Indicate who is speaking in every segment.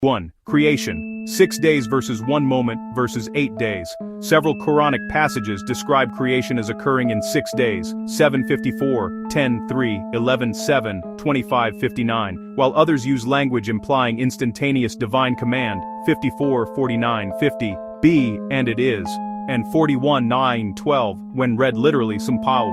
Speaker 1: 1. Creation, 6 days versus 1 moment versus 8 days. Several Quranic passages describe creation as occurring in 6 days, 7:54, 10:3, 11:7, 25:59, while others use language implying instantaneous divine command, 54:49, 50, be, and it is, and 41:9-12, when read literally somehow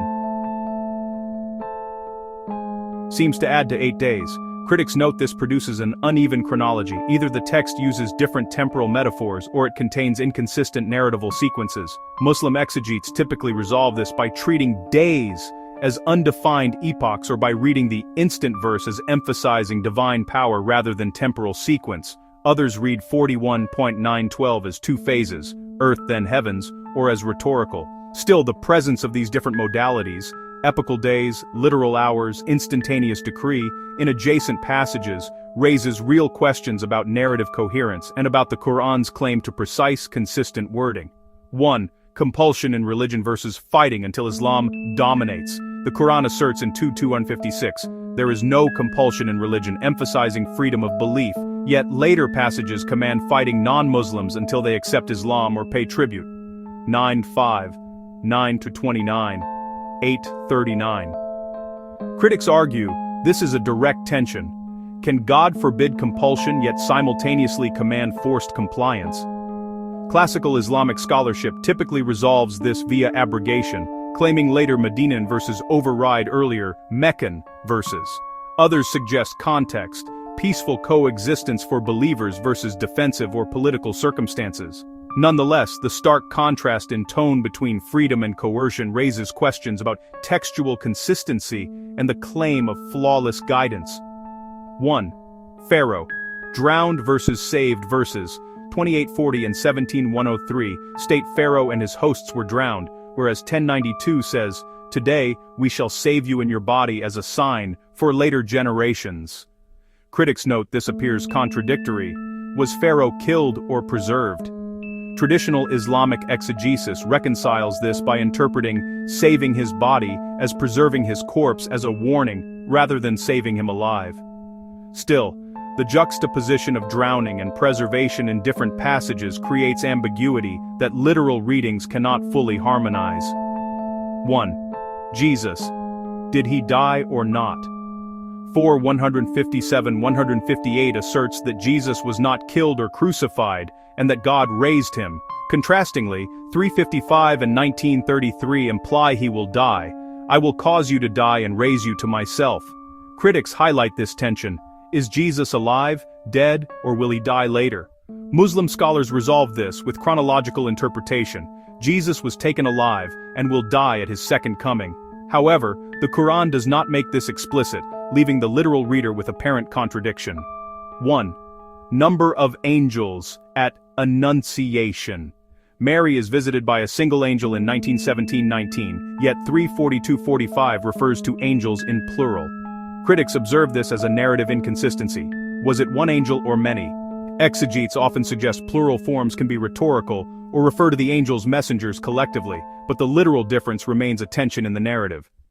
Speaker 1: seems to add to 8 days. Critics note this produces an uneven chronology. Either the text uses different temporal metaphors or it contains inconsistent narrative sequences. Muslim exegetes typically resolve this by treating days as undefined epochs or by reading the instant verse as emphasizing divine power rather than temporal sequence. Others read 41.912 as 2 phases, earth then heavens, or as rhetorical. Still, the presence of these different modalities, epical days, literal hours, instantaneous decree, in adjacent passages, raises real questions about narrative coherence and about the Qur'an's claim to precise, consistent wording. 1. Compulsion in religion versus fighting until Islam dominates. The Qur'an asserts in 2:156, there is no compulsion in religion, emphasizing freedom of belief, yet later passages command fighting non-Muslims until they accept Islam or pay tribute. 9:5, 9-29. 8:39. Critics argue this is a direct tension. Can God forbid compulsion yet simultaneously command forced compliance? Classical Islamic scholarship typically resolves this via abrogation, claiming later Medinan verses override earlier Meccan verses. Others suggest context, peaceful coexistence for believers versus defensive or political circumstances. Nonetheless, the stark contrast in tone between freedom and coercion raises questions about textual consistency and the claim of flawless guidance. 1. Pharaoh, drowned versus saved verses, 2840 and 17103, state Pharaoh and his hosts were drowned, whereas 1092 says, today we shall save you in your body as a sign for later generations. Critics note this appears contradictory. Was Pharaoh killed or preserved? Traditional Islamic exegesis reconciles this by interpreting saving his body as preserving his corpse as a warning rather than saving him alive. Still, the juxtaposition of drowning and preservation in different passages creates ambiguity that literal readings cannot fully harmonize. 1. Jesus. Did he die or not? 4:157-158 asserts that Jesus was not killed or crucified, and that God raised him. Contrastingly, 3:55 and 19:33 imply he will die. I will cause you to die and raise you to myself. Critics highlight this tension. Is Jesus alive, dead, or will he die later? Muslim scholars resolve this with chronological interpretation. Jesus was taken alive and will die at his second coming. However, the Quran does not make this explicit, leaving the literal reader with apparent contradiction. 1. Number of angels at Annunciation. Mary is visited by a single angel in 19:17-19, yet 3:42-45 refers to angels in plural. Critics observe this as a narrative inconsistency. Was it one angel or many? Exegetes often suggest plural forms can be rhetorical or refer to the angels' messengers collectively, but the literal difference remains a tension in the narrative.